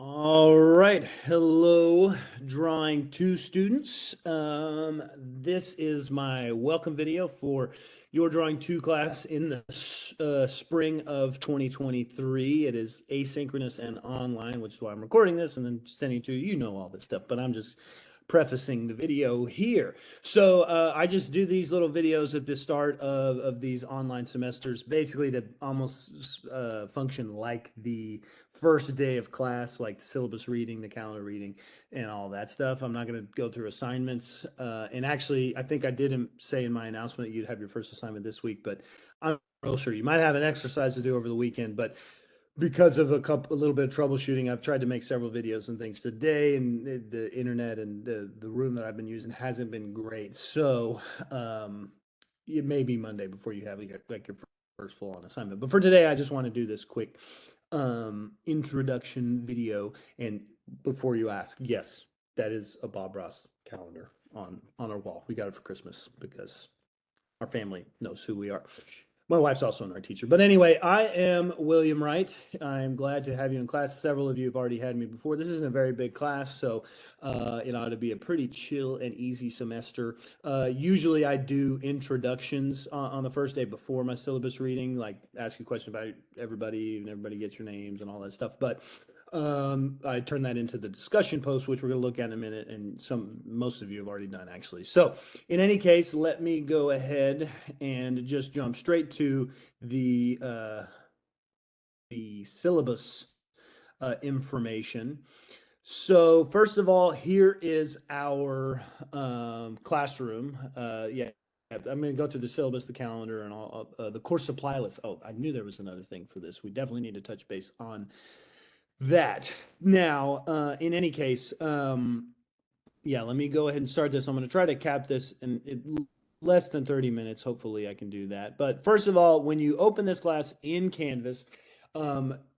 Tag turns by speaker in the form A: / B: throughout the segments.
A: All right. Hello, Drawing 2 students. This is my welcome video for your Drawing 2 class in the spring of 2023. It is asynchronous and online, which is why I'm recording this and then sending it to you. You know all this stuff, but I'm just prefacing the video here. So I just do these little videos at the start of these online semesters, basically to almost function like the first day of class, like the syllabus reading, the calendar reading, and all that stuff. I'm not going to go through assignments. And actually, I think I didn't say in my announcement you'd have your first assignment this week, but I'm not real sure. You might have an exercise to do over the weekend, but because of a little bit of troubleshooting, I've tried to make several videos and things today, and the internet and the room that I've been using hasn't been great. So it may be Monday before you have like your first full on assignment. But for today, I just want to do this quick introduction video. And before you ask, yes, that is a Bob Ross calendar on our wall. We got it for Christmas because our family knows who we are. My wife's also an art teacher. But anyway, I am William Wright. I'm glad to have you in class. Several of you have already had me before. This isn't a very big class, so it ought to be a pretty chill and easy semester. Usually I do introductions on the first day before my syllabus reading, like ask you questions about everybody, and everybody gets your names and all that stuff. But I turn that into the discussion post, which we're going to look at in a minute, and most of you have already done actually. So in any case, let me go ahead and just jump straight to the syllabus information. So first of all, here is our classroom. Yeah, I'm going to go through the syllabus, the calendar, and all the course supply list. Oh, I knew there was another thing for this. We definitely need to touch base on that. Now, in any case, yeah, let me go ahead and start this. I'm going to try to cap this in less than 30 minutes. Hopefully I can do that. But first of all, when you open this class in Canvas,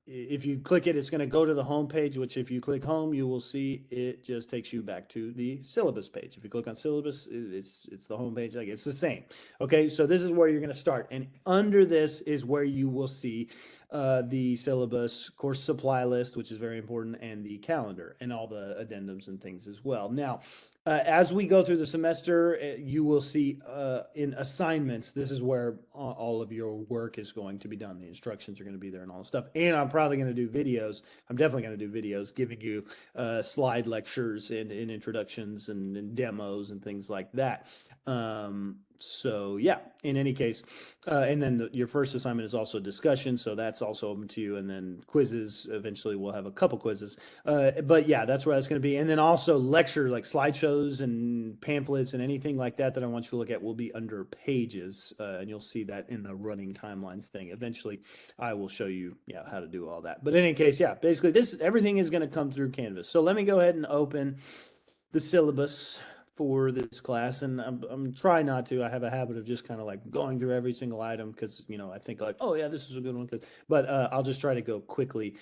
A: if you click it, it's going to go to the home page, which if you click home, you will see it just takes you back to the syllabus page. If you click on syllabus, it's the home page. Like it's the same. Okay, so this is where you're going to start. And under this is where you will see the syllabus course supply list, which is very important, and the calendar and all the addendums and things as well. Now, as we go through the semester, you will see in assignments, this is where all of your work is going to be done. The instructions are going to be there and all the stuff. And I'm probably going to do videos. I'm definitely going to do videos giving you slide lectures and introductions and demos and things like that. So yeah, in any case, and then your first assignment is also discussion, so that's also open to you, and then quizzes. Eventually we'll have a couple quizzes, but yeah, that's where that's going to be. And then also lecture, like slideshows and pamphlets and anything like that I want you to look at will be under pages, and you'll see that in the running timelines thing. Eventually I will show you how to do all that. But in any case, yeah, basically everything is going to come through Canvas. So let me go ahead and open the syllabus for this class, and I'm trying not to. I have a habit of just kind of like going through every single item because I think like, oh yeah, this is a good one. But I'll just try to go quickly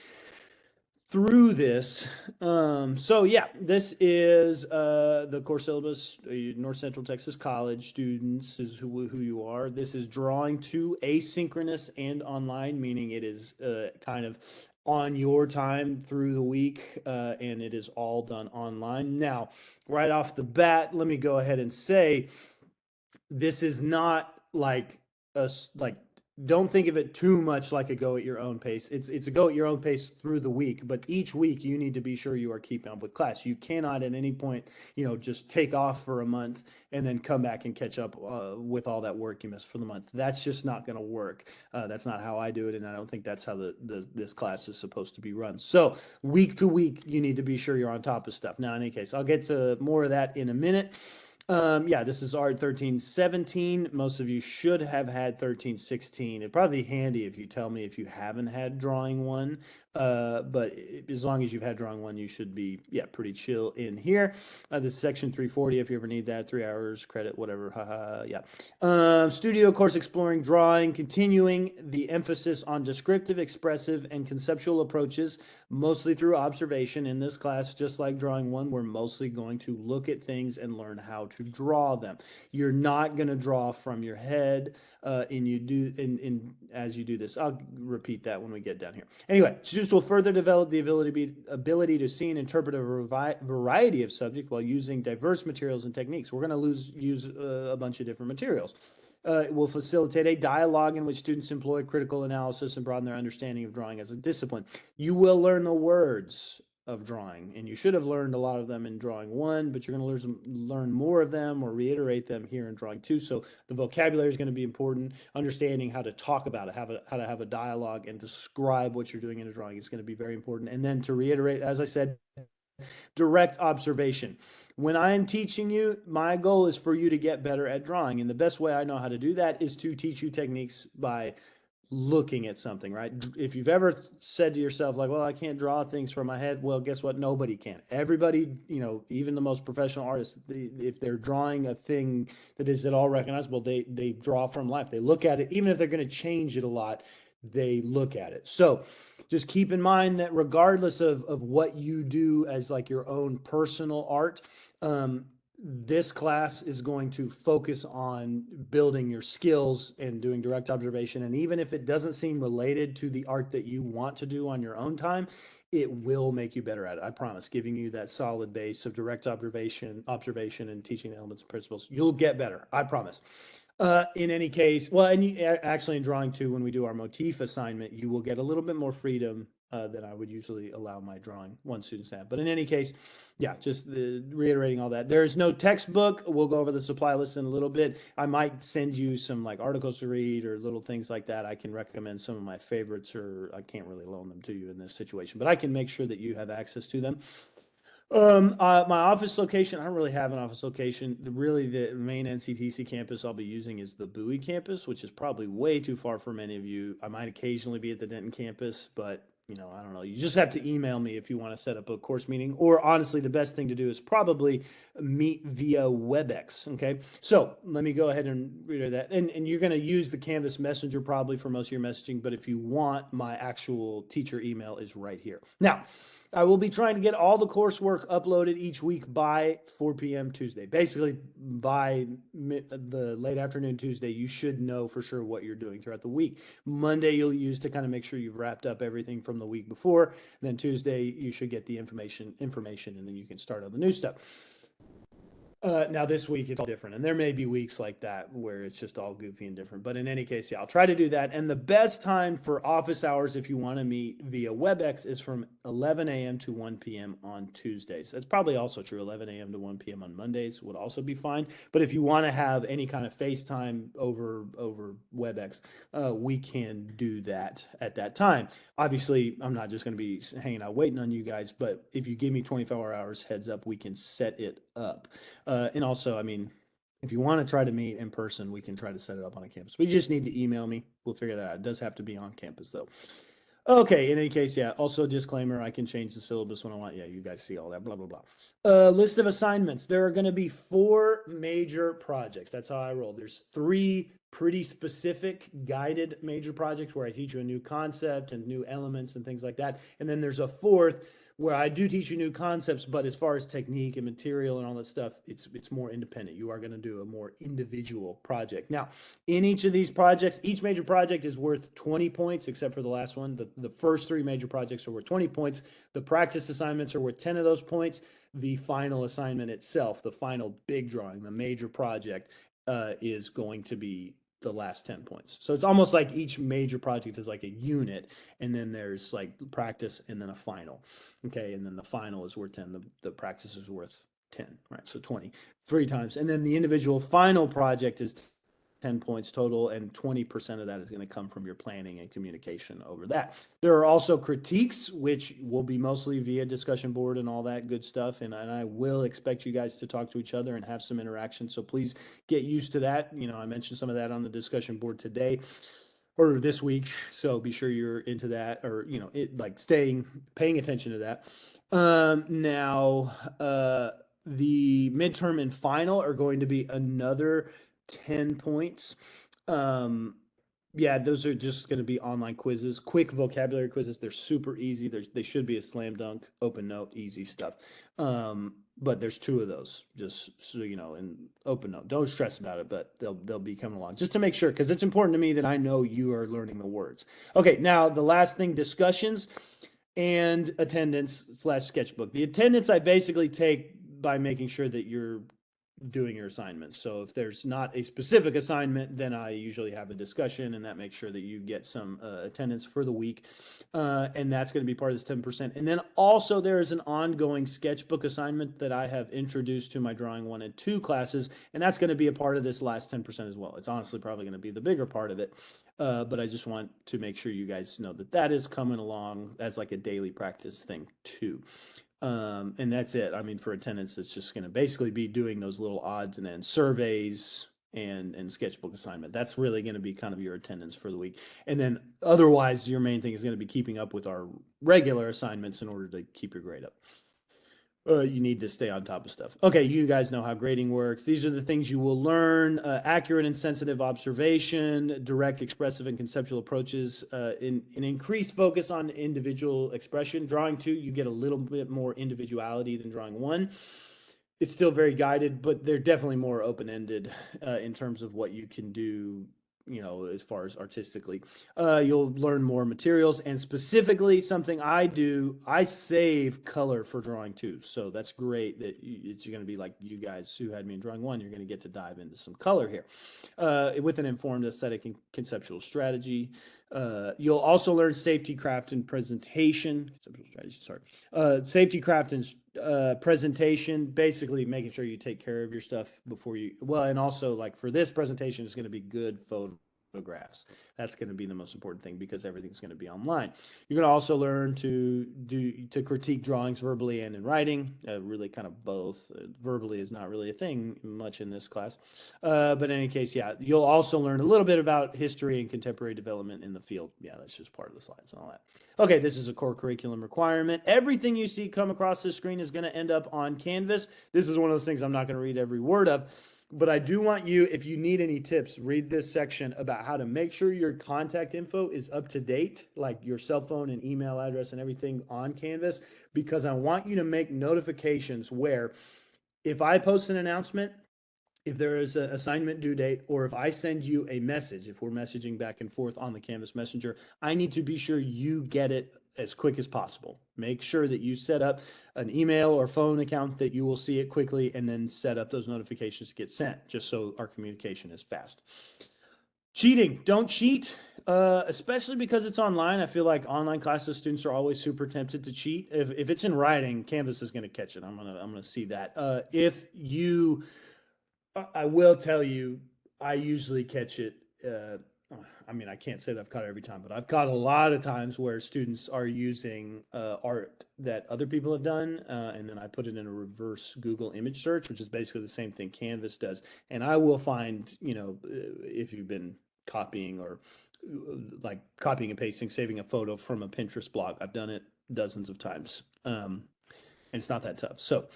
A: through this. So yeah, this is the course syllabus. North Central Texas College students is who you are. This is Drawing 2 asynchronous and online, meaning it is kind of on your time through the week, and it is all done online. Now, right off the bat, let me go ahead and say this is not like don't think of it too much like a go at your own pace. It's a go at your own pace through the week, but each week you need to be sure you are keeping up with class. You cannot at any point, just take off for a month and then come back and catch up with all that work you missed for the month. That's just not going to work. That's not how I do it, and I don't think that's how this class is supposed to be run. So week to week, you need to be sure you're on top of stuff. Now, in any case, I'll get to more of that in a minute. Yeah, this is Art 1317. Most of you should have had 1316. It'd probably be handy if you tell me if you haven't had Drawing 1. But as long as you've had Drawing 1, you should be, pretty chill in here. This is section 340 if you ever need that. 3 hours, credit, whatever. Haha, yeah. Studio course exploring drawing, continuing the emphasis on descriptive, expressive, and conceptual approaches, mostly through observation. In this class, just like Drawing 1, we're mostly going to look at things and learn how to draw them. You're not going to draw from your head. and you do in as you do this. I'll repeat that when we get down here. Anyway, students will further develop the ability to see and interpret a variety of subjects while using diverse materials and techniques. We're going to use a bunch of different materials. It will facilitate a dialogue in which students employ critical analysis and broaden their understanding of drawing as a discipline. You will learn the words of drawing, and you should have learned a lot of them in drawing 1, but you're going to learn more of them or reiterate them here in drawing 2. So the vocabulary is going to be important. Understanding how to talk about it, how to have a dialogue and describe what you're doing in a drawing is going to be very important. And then to reiterate, as I said, direct observation. When I am teaching you, my goal is for you to get better at drawing. And the best way I know how to do that is to teach you techniques by looking at something, right? If you've ever said to yourself, like, well, I can't draw things from my head, well, guess what? Nobody can. Everybody, even the most professional artists, if they're drawing a thing that is at all recognizable, they draw from life. They look at it, even if they're going to change it a lot, they look at it. So just keep in mind that regardless of what you do as like your own personal art, this class is going to focus on building your skills and doing direct observation. And even if it doesn't seem related to the art that you want to do on your own time, it will make you better at it. I promise, giving you that solid base of direct observation and teaching the elements and principles, you'll get better. I promise. In any case, well, and actually in drawing 2, when we do our motif assignment, you will get a little bit more freedom than I would usually allow my drawing 1 students to have. But in any case, yeah, just reiterating all that. There's no textbook. We'll go over the supply list in a little bit. I might send you some like articles to read or little things like that. I can recommend some of my favorites, or I can't really loan them to you in this situation, but I can make sure that you have access to them. My office location, I don't really have an office location. Really, the main NCTC campus I'll be using is the Bowie campus, which is probably way too far for many of you. I might occasionally be at the Denton campus, but I don't know. You just have to email me if you want to set up a course meeting, or honestly, the best thing to do is probably meet via WebEx. Okay. So let me go ahead and read that. And you're going to use the Canvas Messenger probably for most of your messaging, but if you want, my actual teacher email is right here. Now, I will be trying to get all the coursework uploaded each week by 4 p.m. Tuesday. Basically, by the late afternoon Tuesday, you should know for sure what you're doing throughout the week. Monday, you'll use to kind of make sure you've wrapped up everything from the week before. Then Tuesday, you should get the information, and then you can start on the new stuff. Now this week it's all different, and there may be weeks like that where it's just all goofy and different. But in any case, yeah, I'll try to do that. And the best time for office hours, if you want to meet via WebEx, is from 11 a.m. to 1 p.m. on Tuesdays. That's probably also true. 11 a.m. to 1 p.m. on Mondays would also be fine. But if you want to have any kind of FaceTime over WebEx, we can do that at that time. Obviously, I'm not just going to be hanging out waiting on you guys, but if you give me 24 hours heads up, we can set it up. And also, I mean, if you want to try to meet in person, we can try to set it up on a campus. We just need to email me. We'll figure that out. It does have to be on campus, though. Okay, in any case, yeah. Also, disclaimer, I can change the syllabus when I want. Yeah, you guys see all that, blah, blah, blah. List of assignments. There are going to be 4 major projects. That's how I roll. There's 3 pretty specific guided major projects where I teach you a new concept and new elements and things like that. And then there's a 4th where I do teach you new concepts, but as far as technique and material and all that stuff, it's more independent. You are going to do a more individual project. Now, in each of these projects, each major project is worth 20 points, except for the last one. The first 3 major projects are worth 20 points. The practice assignments are worth 10 of those points. The final assignment itself, the final big drawing, the major project, is going to be the last 10 points. So it's almost like each major project is like a unit, and then there's like practice and then a final. Okay, and then the final is worth 10. The practice is worth 10, right? So 20, 3 times. And then the individual final project is 10 points total, and 20% of that is going to come from your planning and communication over that. There are also critiques, which will be mostly via discussion board and all that good stuff. And I will expect you guys to talk to each other and have some interaction. So please get used to that. I mentioned some of that on the discussion board today or this week. So be sure you're into that, or, paying attention to that. Now, the midterm and final are going to be another 10 points. Yeah, those are just going to be online quizzes, quick vocabulary quizzes. They're super easy. They should be a slam dunk, open note, easy stuff. But there's two of those, just so you know, in open note. Don't stress about it, but they'll be coming along just to make sure, because it's important to me that I know you are learning the words. Okay, now the last thing, discussions and attendance slash sketchbook. The attendance I basically take by making sure that you're doing your assignments. So if there's not a specific assignment, then I usually have a discussion, and that makes sure that you get some attendance for the week. And that's going to be part of this 10%. And then also there is an ongoing sketchbook assignment that I have introduced to my drawing 1 and 2 classes, and that's going to be a part of this last 10% as well. It's honestly probably going to be the bigger part of it. But I just want to make sure you guys know that that is coming along as like a daily practice thing too. And that's it. I mean, for attendance, it's just going to basically be doing those little odds and ends, surveys and sketchbook assignment. That's really going to be kind of your attendance for the week. And then otherwise, your main thing is going to be keeping up with our regular assignments in order to keep your grade up. You need to stay on top of stuff. Okay, you guys know how grading works. These are the things you will learn: accurate and sensitive observation, direct, expressive, and conceptual approaches, an increased focus on individual expression. Drawing 2, you get a little bit more individuality than drawing 1. It's still very guided, but they're definitely more open-ended in terms of what you can do, you know, as far as artistically. You'll learn more materials, and specifically something I do, I save color for drawing 2. So that's great that it's going to be like you guys who had me in drawing 1, you're going to get to dive into some color here with an informed aesthetic and conceptual strategy. You'll also learn safety, craft, and presentation. Conceptual strategy, sorry. Safety, craft, and presentation, basically making sure you take care of your stuff before you, well, and also like for this presentation, it's going to be good photographs. That's going to be the most important thing because everything's going to be online. You're going to also learn to critique drawings verbally and in writing, really kind of both. Verbally is not really a thing much in this class. But in any case, yeah, you'll also learn a little bit about history and contemporary development in the field. Yeah, that's just part of the slides and all that. Okay, this is a core curriculum requirement. Everything you see come across the screen is going to end up on Canvas. This is one of those things I'm not going to read every word of, but I do want you, if you need any tips, read this section about how to make sure your contact info is up to date, like your cell phone and email address and everything on Canvas, because I want you to make notifications where if I post an announcement, if there is an assignment due date, or if I send you a message, if we're messaging back and forth on the Canvas Messenger, I need to be sure you get it as quick as possible. Make sure that you set up an email or phone account that you will see it quickly, and then set up those notifications to get sent, just so our communication is fast. Cheating, don't cheat, especially because it's online. I feel like online classes, students are always super tempted to cheat. If it's in writing, Canvas is going to catch it. I'm gonna see that. If you I will tell you, I usually catch it. I mean, I can't say that I've caught it every time, but I've caught a lot of times where students are using art that other people have done, and then I put it in a reverse Google image search, which is basically the same thing Canvas does. And I will find, you know, if you've been copying or like copying and pasting, saving a photo from a Pinterest blog. I've done it dozens of times. And it's not that tough. So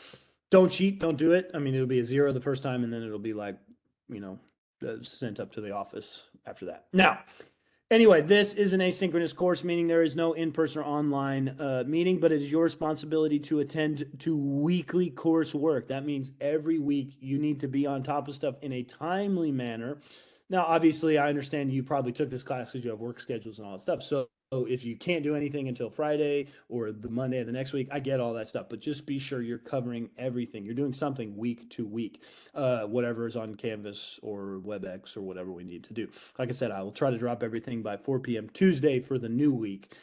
A: don't cheat, don't do it. I mean, it'll be a 0 the first time, and then it'll be like, you know, sent up to the office after that. Now, anyway, this is an asynchronous course, meaning there is no in-person or online meeting, but it is your responsibility to attend to weekly coursework. That means every week you need to be on top of stuff in a timely manner. Now, obviously, I understand you probably took this class because you have work schedules and all that stuff. So if you can't do anything until Friday or the Monday of the next week, I get all that stuff. But just be sure you're covering everything. You're doing something week to week, whatever is on Canvas or WebEx or whatever we need to do. Like I said, I will try to drop everything by 4 p.m. Tuesday for the new week.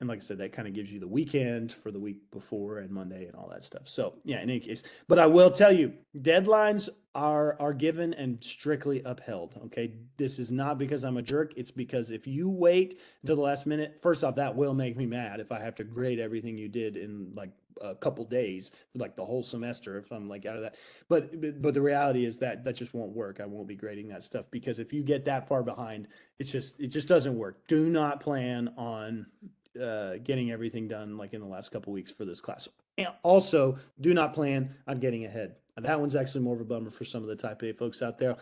A: And like I said, that kind of gives you the weekend for the week before and Monday and all that stuff. So yeah, in any case, but I will tell you, deadlines are given and strictly upheld. Okay, this is not because I'm a jerk. It's because if you wait until the last minute, first off, that will make me mad if I have to grade everything you did in like a couple days for like the whole semester if I'm like out of that. But the reality is that that just won't work. I won't be grading that stuff because if you get that far behind, it just doesn't work. Do not plan on getting everything done like in the last couple weeks for this class. And also, do not plan on getting ahead. That one's actually more of a bummer for some of the type A folks out there.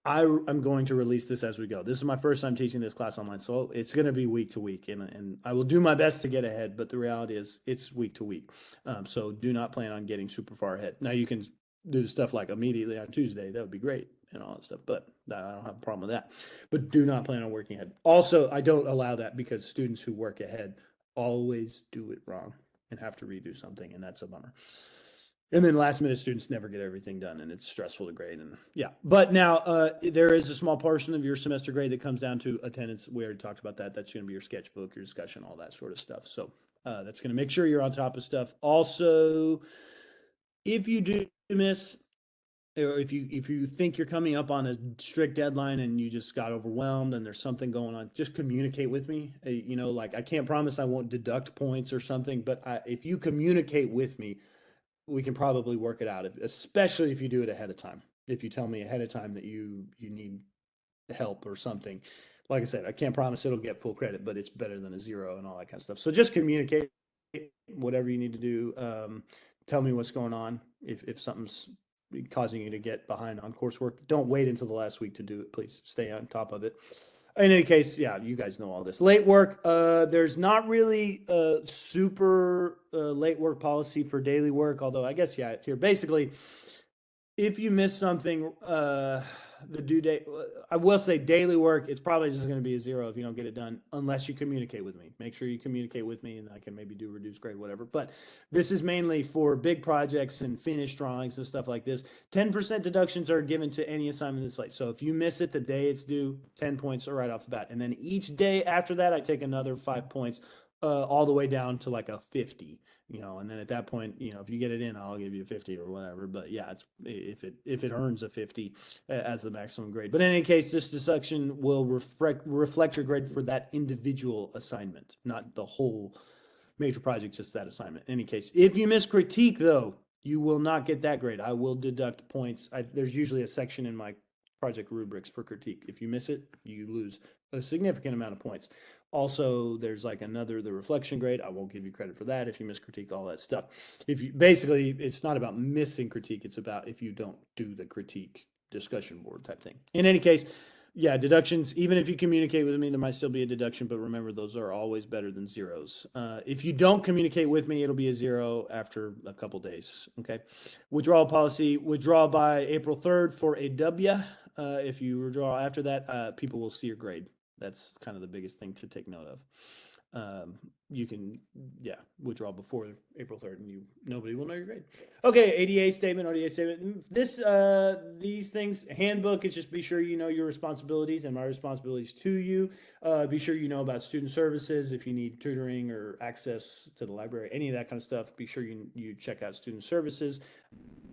A: I'm going to release this as we go. This is my first time teaching this class online, so it's going to be week to week, and I will do my best to get ahead. But the reality is, it's week to week. So do not plan on getting super far ahead. Now you can do stuff like immediately on Tuesday. That would be great and all that stuff. But I don't have a problem with that. But do not plan on working ahead. Also, I don't allow that because students who work ahead always do it wrong and have to redo something, and that's a bummer. And then last minute students never get everything done, and it's stressful to grade. And yeah, but now there is a small portion of your semester grade that comes down to attendance. We already talked about that. That's going to be your sketchbook, your discussion, all that sort of stuff. So that's going to make sure you're on top of stuff. Also, if you do miss, or if you think you're coming up on a strict deadline and you just got overwhelmed and there's something going on, just communicate with me. You know, like I can't promise I won't deduct points or something, but if you communicate with me, we can probably work it out, especially if you do it ahead of time. If you tell me ahead of time that you need help or something, like I said, I can't promise it'll get full credit, but it's better than a zero and all that kind of stuff. So just communicate whatever you need to do. Tell me what's going on. If something's causing you to get behind on coursework, don't wait until the last week to do it. Please stay on top of it. In any case, yeah, you guys know all this. Late work, there's not really a super late work policy for daily work, although I guess, yeah, here, basically, if you miss something, the due date, I will say daily work, it's probably just going to be a zero if you don't get it done, unless you communicate with me. Make sure you communicate with me and I can maybe do reduced grade, whatever. But this is mainly for big projects and finished drawings and stuff like this. 10% deductions are given to any assignment that's late. So if you miss it the day it's due, 10 points are right off the bat. And then each day after that, I take another 5 points all the way down to like a 50. You know, and then at that point, you know, if you get it in, I'll give you a 50 or whatever. But yeah, it's if it earns a 50 as the maximum grade. But in any case, this deduction will reflect your grade for that individual assignment, not the whole major project, just that assignment. In any case, if you miss critique, though, you will not get that grade. I will deduct points. There's usually a section in my project rubrics for critique. If you miss it, you lose a significant amount of points. Also, there's like the reflection grade. I won't give you credit for that if you miss critique, all that stuff. If you basically, it's not about missing critique. It's about if you don't do the critique discussion board type thing. In any case, yeah, deductions, even if you communicate with me, there might still be a deduction, but remember, those are always better than zeros. If you don't communicate with me, it'll be a zero after a couple days, okay? Withdrawal policy, withdraw by April 3rd for a W. If you withdraw after that, people will see your grade. That's kind of the biggest thing to take note of. You can, yeah, withdraw before April 3rd and nobody will know your grade. Okay, ADA statement, ODA statement. These things, handbook is just be sure you know your responsibilities and my responsibilities to you. Be sure you know about student services if you need tutoring or access to the library, any of that kind of stuff. Be sure you check out student services.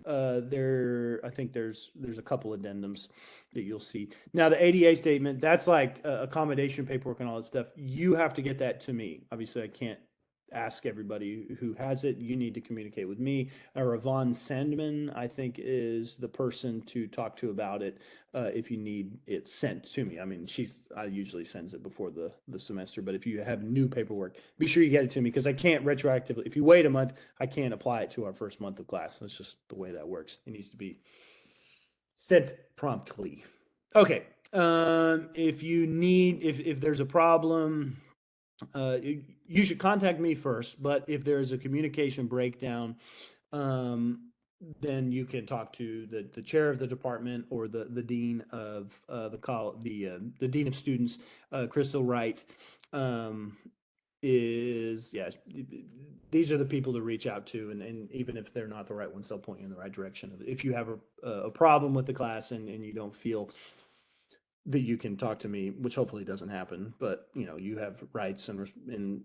A: I think there's a couple addendums that you'll see. Now the ADA statement, that's like accommodation paperwork and all that stuff. You have to get that to me. Obviously, I can't ask everybody who has it. You need to communicate with me. Ravon Sandman, I think, is the person to talk to about it if you need it sent to me. I mean, I usually sends it before the semester, but if you have new paperwork, be sure you get it to me because I can't retroactively. If you wait a month, I can't apply it to our first month of class. That's just the way that works. It needs to be sent promptly. Okay. If there's a problem, you should contact me first, but if there's a communication breakdown, then you can talk to the chair of the department or the dean of the dean of students, Crystal Wright. These are the people to reach out to, and even if they're not the right ones, they'll point you in the right direction. If you have a problem with the class and you don't feel that you can talk to me, which hopefully doesn't happen, but you know, you have rights and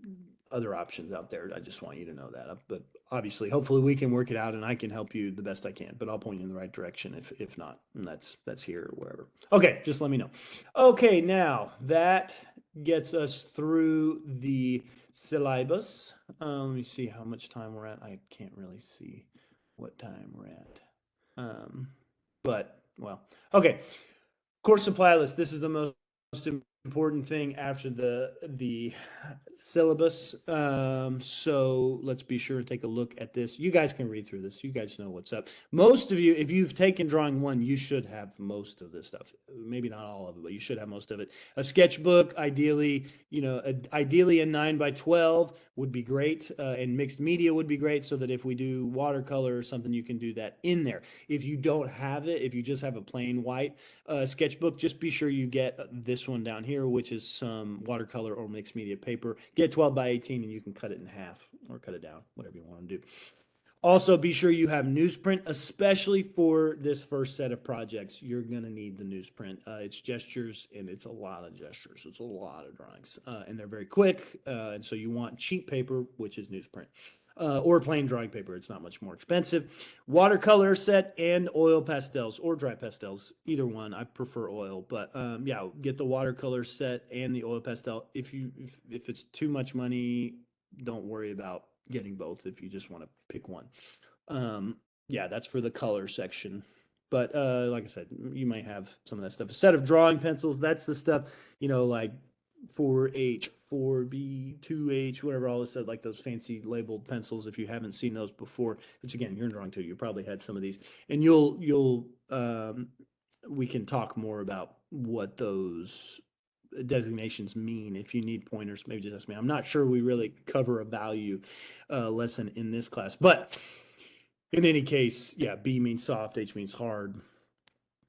A: other options out there. I just want you to know that. But obviously, hopefully we can work it out and I can help you the best I can, but I'll point you in the right direction if not, and that's here or wherever. Okay, just let me know. Okay, now that gets us through the syllabus. Let me see how much time we're at. I can't really see what time we're at. But well, okay. Course supply list. This is the most important thing after the syllabus. So let's be sure to take a look at this. You guys can read through this. You guys know what's up. Most of you, if you've taken drawing one, you should have most of this stuff. Maybe not all of it, but you should have most of it. A sketchbook, ideally, ideally a 9 by 12 would be great, and mixed media would be great, so that if we do watercolor or something, you can do that in there. If you don't have it, if you just have a plain white sketchbook, just be sure you get this one down here, which is some watercolor or mixed media paper. Get 12 by 18 and you can cut it in half or cut it down, whatever you want to do. Also, be sure you have newsprint, especially for this first set of projects. You're going to need the newsprint. It's gestures, and it's a lot of gestures. It's a lot of drawings, and they're very quick. And so you want cheap paper, which is newsprint. Or plain drawing paper. It's not much more expensive. Watercolor set and oil pastels or dry pastels, either one. I prefer oil, but yeah, get the watercolor set and the oil pastel. If it's too much money, don't worry about getting both if you just want to pick one. Yeah, that's for the color section. But like I said, you might have some of that stuff. A set of drawing pencils, that's the stuff, like 4H, 4B, 2H, whatever, all this stuff, like those fancy labeled pencils. If you haven't seen those before, which again, you're in drawing too, you probably had some of these, and we can talk more about what those designations mean. If you need pointers, maybe just ask me. I'm not sure we really cover a value lesson in this class, but in any case, yeah, B means soft, H means hard.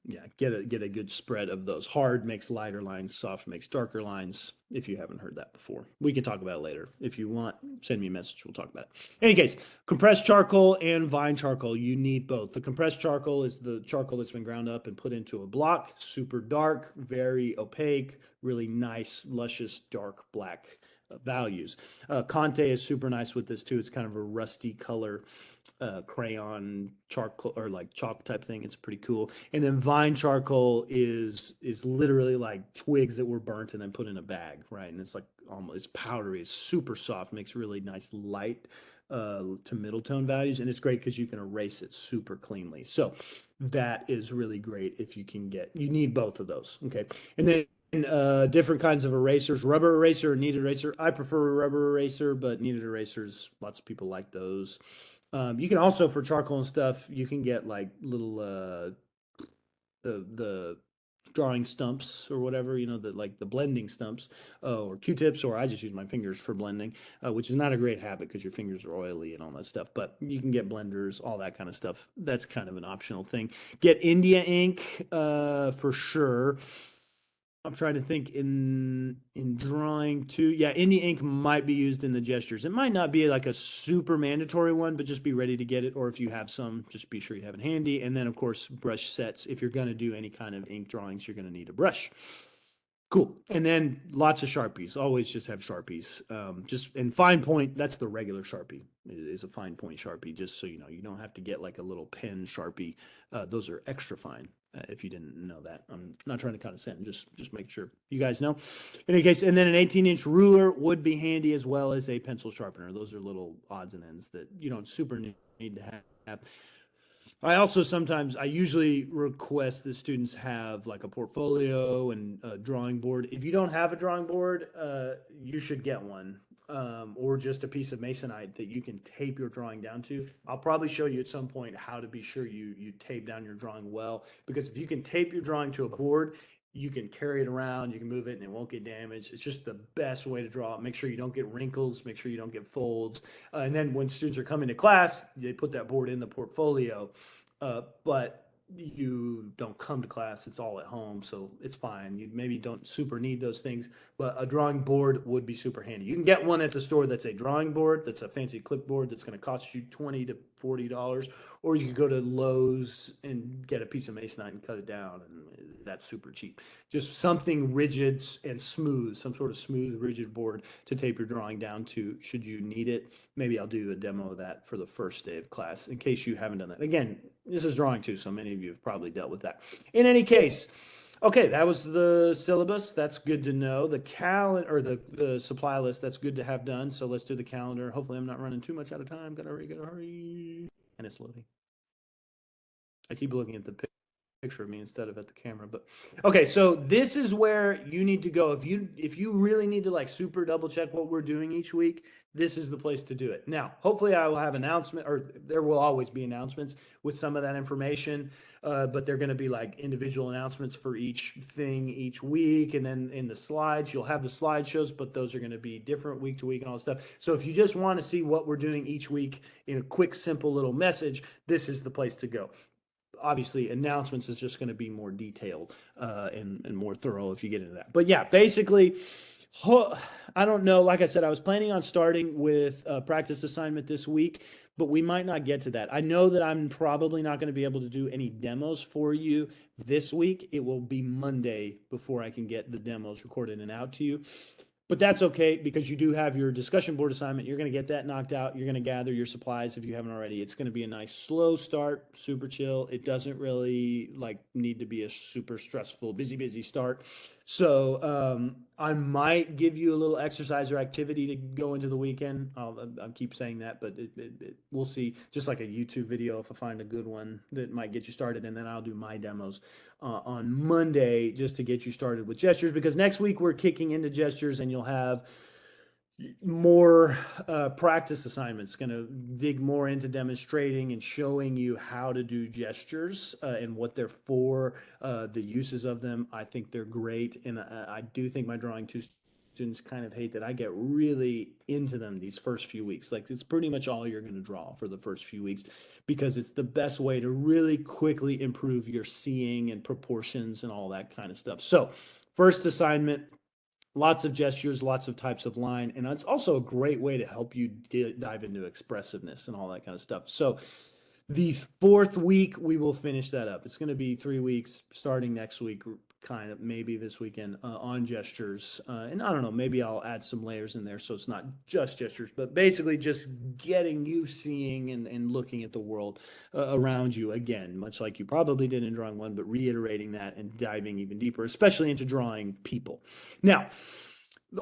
A: Yeah, get a good spread of those. Hard makes lighter lines, soft makes darker lines. If you haven't heard that before, we can talk about it later. If you want, send me a message. We'll talk about it. In any case, compressed charcoal and vine charcoal, you need both. The compressed charcoal is the charcoal that's been ground up and put into a block, super dark, very opaque, really nice, luscious, dark black values. Conte is super nice with this too. It's kind of a rusty color, crayon charcoal or like chalk type thing. It's pretty cool. And then vine charcoal is literally like twigs that were burnt and then put in a bag, right? And it's like almost, it's powdery. It's super soft. Makes really nice light to middle tone values, and it's great because you can erase it super cleanly. So that is really great if you can get. You need both of those. Okay, and then different kinds of erasers, rubber eraser or kneaded eraser. I prefer a rubber eraser, but kneaded erasers, lots of people like those. You can also, for charcoal and stuff, you can get like little the drawing stumps or whatever, the like the blending stumps, or Q-tips, or I just use my fingers for blending, which is not a great habit because your fingers are oily and all that stuff. But you can get blenders, all that kind of stuff. That's kind of an optional thing. Get India ink for sure. I'm trying to think in drawing too. Yeah, Indie ink might be used in the gestures. It might not be like a super mandatory one, but just be ready to get it. Or if you have some, just be sure you have it handy. And then of course, brush sets. If you're going to do any kind of ink drawings, you're going to need a brush. Cool. And then lots of Sharpies. Always just have Sharpies. And fine point, that's the regular Sharpie, is a fine point Sharpie, just so you know. You don't have to get like a little pen Sharpie. Those are extra fine, if you didn't know that. I'm not trying to condescend, just make sure you guys know. In any case, and then an 18-inch ruler would be handy, as well as a pencil sharpener. Those are little odds and ends that you don't super need to have. I usually request that students have like a portfolio and a drawing board. If you don't have a drawing board, you should get one, or just a piece of masonite that you can tape your drawing down to. I'll probably show you at some point how to be sure you tape down your drawing well, because if you can tape your drawing to a board, you can carry it around, you can move it, and it won't get damaged. It's just the best way to draw. Make sure you don't get wrinkles, make sure you don't get folds. And then when students are coming to class, they put that board in the portfolio, but you don't come to class, it's all at home, so it's fine. You maybe don't super need those things, but a drawing board would be super handy. You can get one at the store that's a drawing board, that's a fancy clipboard that's going to cost you $20 to $40, or you could go to Lowe's and get a piece of masonite and cut it down, and that's super cheap. Just something rigid and smooth, some sort of smooth, rigid board to tape your drawing down to should you need it. Maybe I'll do a demo of that for the first day of class in case you haven't done that. Again, this is drawing too, so many of you have probably dealt with that. In any case, okay, that was the syllabus. That's good to know. The calendar, or the supply list, that's good to have done. So let's do the calendar. Hopefully I'm not running too much out of time. Gotta hurry. And it's loading. I keep looking at the picture of me instead of at the camera. But okay, so this is where you need to go. If you really need to like super double check what we're doing each week, this is the place to do it. Now, hopefully I will have announcement, or there will always be announcements with some of that information, but they're going to be like individual announcements for each thing each week. And then in the slides, you'll have the slideshows, but those are going to be different week to week and all that stuff. So if you just want to see what we're doing each week in a quick, simple little message, this is the place to go. Obviously, announcements is just going to be more detailed and more thorough if you get into that. But yeah, basically, I don't know. Like I said, I was planning on starting with a practice assignment this week, but we might not get to that. I know that I'm probably not going to be able to do any demos for you this week. It will be Monday before I can get the demos recorded and out to you. But that's okay because you do have your discussion board assignment. You're going to get that knocked out. You're going to gather your supplies if you haven't already. It's going to be a nice slow start, super chill. It doesn't really like need to be a super stressful, busy start. So I might give you a little exercise or activity to go into the weekend. I'll keep saying that, but we'll see. Just like a YouTube video if I find a good one that might get you started, and then I'll do my demos on Monday just to get you started with gestures, because next week we're kicking into gestures and you'll have more practice assignments, going to dig more into demonstrating and showing you how to do gestures and what they're for, the uses of them. I think they're great. And I do think my drawing two students kind of hate that I get really into them these first few weeks. Like it's pretty much all you're going to draw for the first few weeks because it's the best way to really quickly improve your seeing and proportions and all that kind of stuff. So first assignment, lots of gestures, lots of types of line, and it's also a great way to help you dive into expressiveness and all that kind of stuff. So the fourth week, we will finish that up. It's going to be 3 weeks starting next week, kind of maybe this weekend on gestures. And I don't know, maybe I'll add some layers in there so it's not just gestures, but basically just getting you seeing and looking at the world around you again, much like you probably did in drawing one, but reiterating that and diving even deeper, especially into drawing people. Now,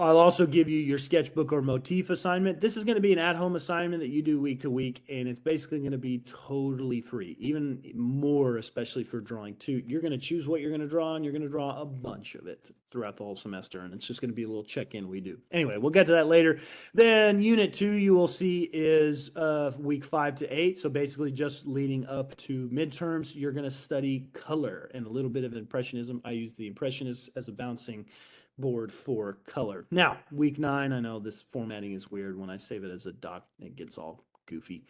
A: I'll also give you your sketchbook or motif assignment. This is going to be an at-home assignment that you do week to week, and it's basically going to be totally free, even more, especially for drawing two. You're going to choose what you're going to draw, and you're going to draw a bunch of it throughout the whole semester, and it's just going to be a little check-in we do. Anyway, we'll get to that later. Then Unit 2, you will see, is week 5 to 8, so basically just leading up to midterms. You're going to study color and a little bit of impressionism. I use the impressionists as a bouncing board for color. Now, week 9, I know this formatting is weird. When I save it as a doc, it gets all goofy.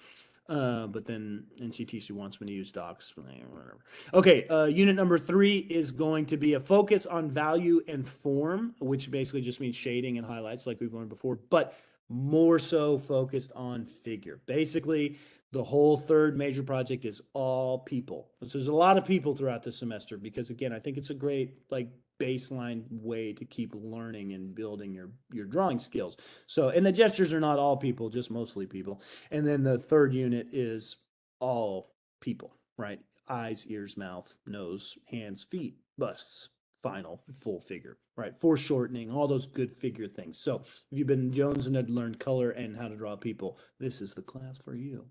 A: But then NCTC wants me to use docs, whatever. Okay, unit number 3 is going to be a focus on value and form, which basically just means shading and highlights like we've learned before, but more so focused on figure. Basically, the whole third major project is all people. So there's a lot of people throughout the semester because, again, I think it's a great like baseline way to keep learning and building your drawing skills. So, and the gestures are not all people, just mostly people. And then the third unit is all people, right? Eyes, ears, mouth, nose, hands, feet, busts, final, full figure, right? Foreshortening, all those good figure things. So if you've been jonesing to learn color and how to draw people, this is the class for you.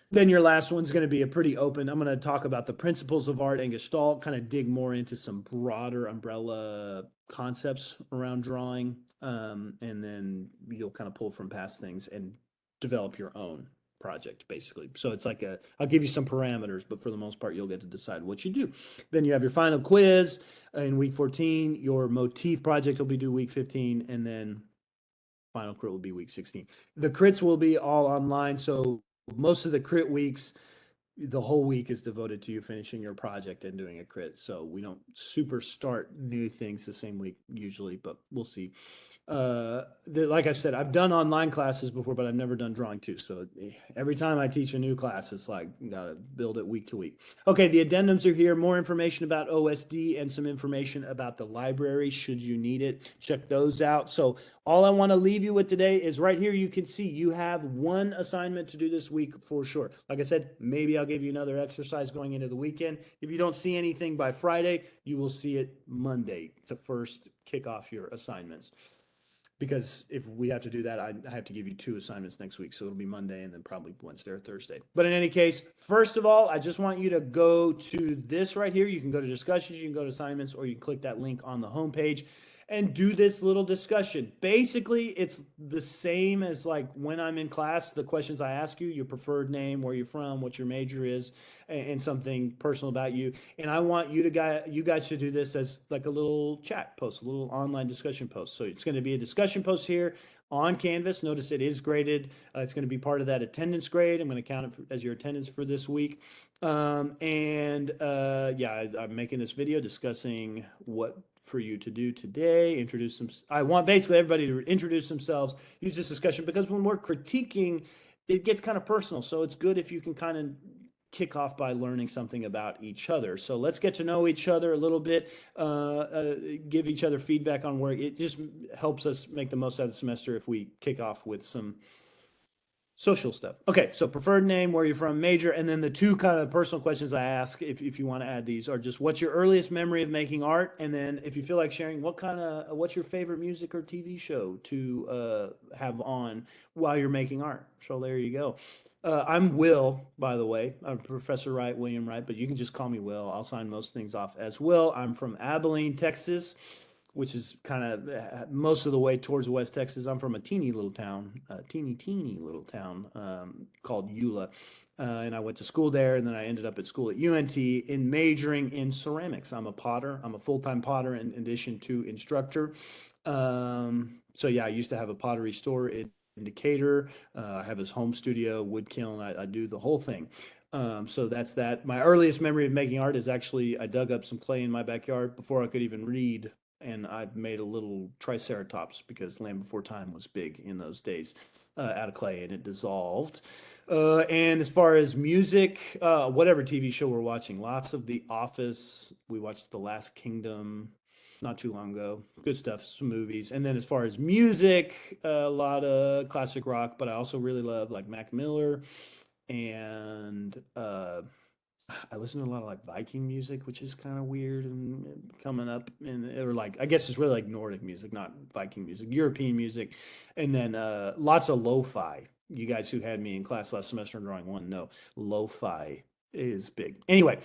A: Then your last one's going to be a pretty open. I'm going to talk about the principles of art and Gestalt, kind of dig more into some broader umbrella concepts around drawing. And then you'll kind of pull from past things and develop your own project, basically. So it's like I'll give you some parameters, but for the most part, you'll get to decide what you do. Then you have your final quiz in week 14. Your motif project will be due week 15, and then final crit will be week 16. The crits will be all online, so most of the crit weeks, the whole week is devoted to you finishing your project and doing a crit. So we don't super start new things the same week usually, but we'll see. Like I said, I've done online classes before, but I've never done drawing too. So every time I teach a new class, it's like, gotta build it week to week. Okay, the addendums are here. More information about OSD and some information about the library should you need it. Check those out. So all I want to leave you with today is right here. You can see you have one assignment to do this week for sure. Like I said, maybe I'll give you another exercise going into the weekend. If you don't see anything by Friday, you will see it Monday to first kick off your assignments. because if we have to do that, I have to give you 2 assignments next week. So it'll be Monday and then probably Wednesday or Thursday. But in any case, first of all, I just want you to go to this right here. You can go to discussions, you can go to assignments, or you can click that link on the homepage and do this little discussion. Basically, it's the same as like when I'm in class, the questions I ask you, your preferred name, where you're from, what your major is, and something personal about you. And I want you guys to do this as like a little chat post, a little online discussion post. So it's going to be a discussion post here on Canvas. Notice it is graded. It's going to be part of that attendance grade. I'm going to count it as your attendance for this week. Yeah, I'm making this video discussing what for you to do today. Introduce them. I want basically everybody to introduce themselves, use this discussion, because when we're critiquing, it gets kind of personal. So it's good if you can kind of kick off by learning something about each other. So let's get to know each other a little bit, give each other feedback on where it just helps us make the most out of the semester if we kick off with some social stuff. Okay, so preferred name, where you're from, major, and then the 2 kind of personal questions I ask, if you want to add these, are just what's your earliest memory of making art, and then if you feel like sharing, what's your favorite music or TV show to have on while you're making art. So there you go. I'm Will, by the way. I'm Professor Wright, William Wright, but you can just call me Will. I'll sign most things off as Will. I'm from Abilene, Texas, which is kind of most of the way towards West Texas. I'm from a teeny little town called Eula. And I went to school there, and then I ended up at school at UNT in majoring in ceramics. I'm a potter. I'm a full-time potter in addition to instructor. So yeah, I used to have a pottery store in Decatur. I have his home studio, wood kiln. I do the whole thing. So that's that. My earliest memory of making art is actually I dug up some clay in my backyard before I could even read, and I've made a little triceratops because Land Before Time was big in those days, out of clay, and it dissolved. And as far as music, whatever TV show we're watching, lots of The Office. We watched The Last Kingdom not too long ago. Good stuff, some movies. And then as far as music, a lot of classic rock, but I also really love like Mac Miller, and I listen to a lot of like Viking music, which is kind of weird and coming up, or like I guess it's really like Nordic music, not Viking music, European music, and then lots of lo-fi. You guys who had me in class last semester in drawing 1 know lo-fi is big. Anyway,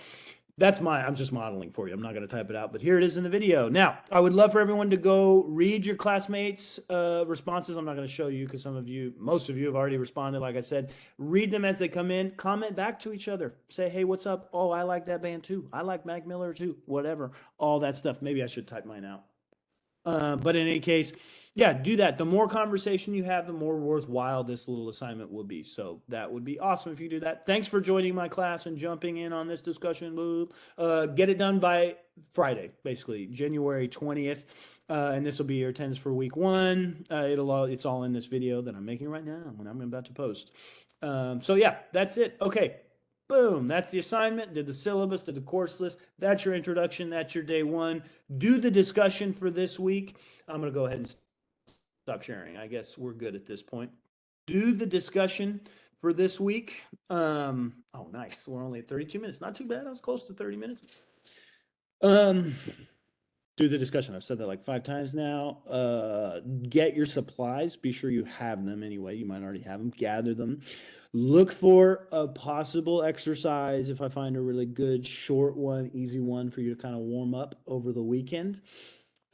A: I'm just modeling for you. I'm not going to type it out, but here it is in the video. Now, I would love for everyone to go read your classmates' responses. I'm not going to show you because most of you have already responded, like I said. Read them as they come in. Comment back to each other. Say, hey, what's up? Oh, I like that band too. I like Mac Miller too. Whatever. All that stuff. Maybe I should type mine out. But in any case, yeah, do that. The more conversation you have, the more worthwhile this little assignment will be. So that would be awesome if you do that. Thanks for joining my class and jumping in on this discussion. Get it done by Friday, basically January 20th. And this will be your attendance for week 1. It's all in this video that I'm making right now when I'm about to post. So yeah, that's it. Okay. Boom, that's the assignment, did the syllabus, did the course list. That's your introduction, that's your day 1. Do the discussion for this week. I'm going to go ahead and stop sharing. I guess we're good at this point. Do the discussion for this week. Oh, nice. We're only at 32 minutes. Not too bad. I was close to 30 minutes. Do the discussion. I've said that like 5 times now. Get your supplies. Be sure you have them anyway. You might already have them. Gather them. Look for a possible exercise if I find a really good short one, easy one for you to kind of warm up over the weekend.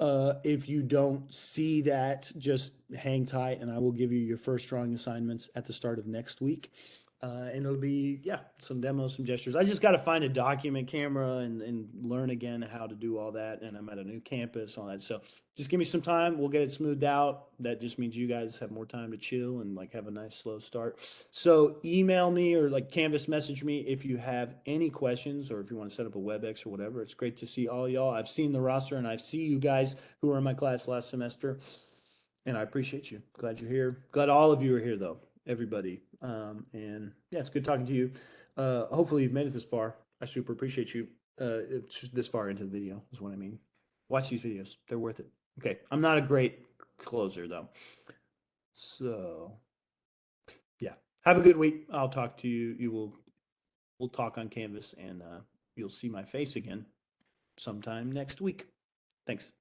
A: If you don't see that, just hang tight and I will give you your first drawing assignments at the start of next week. And it'll be, yeah, some demos, some gestures. I just got to find a document camera and learn again how to do all that. And I'm at a new campus, all that. So just give me some time. We'll get it smoothed out. That just means you guys have more time to chill and like have a nice slow start. So email me or like Canvas message me if you have any questions or if you want to set up a WebEx or whatever. It's great to see all y'all. I've seen the roster and I see you guys who were in my class last semester. And I appreciate you. Glad you're here. Glad all of you are here though. Everybody. And yeah, it's good talking to you. Hopefully you've made it this far. I super appreciate you. It's this far into the video is what I mean. Watch these videos. They're worth it. Okay. I'm not a great closer though. So yeah, have a good week. I'll talk to you. We'll talk on Canvas and you'll see my face again sometime next week. Thanks.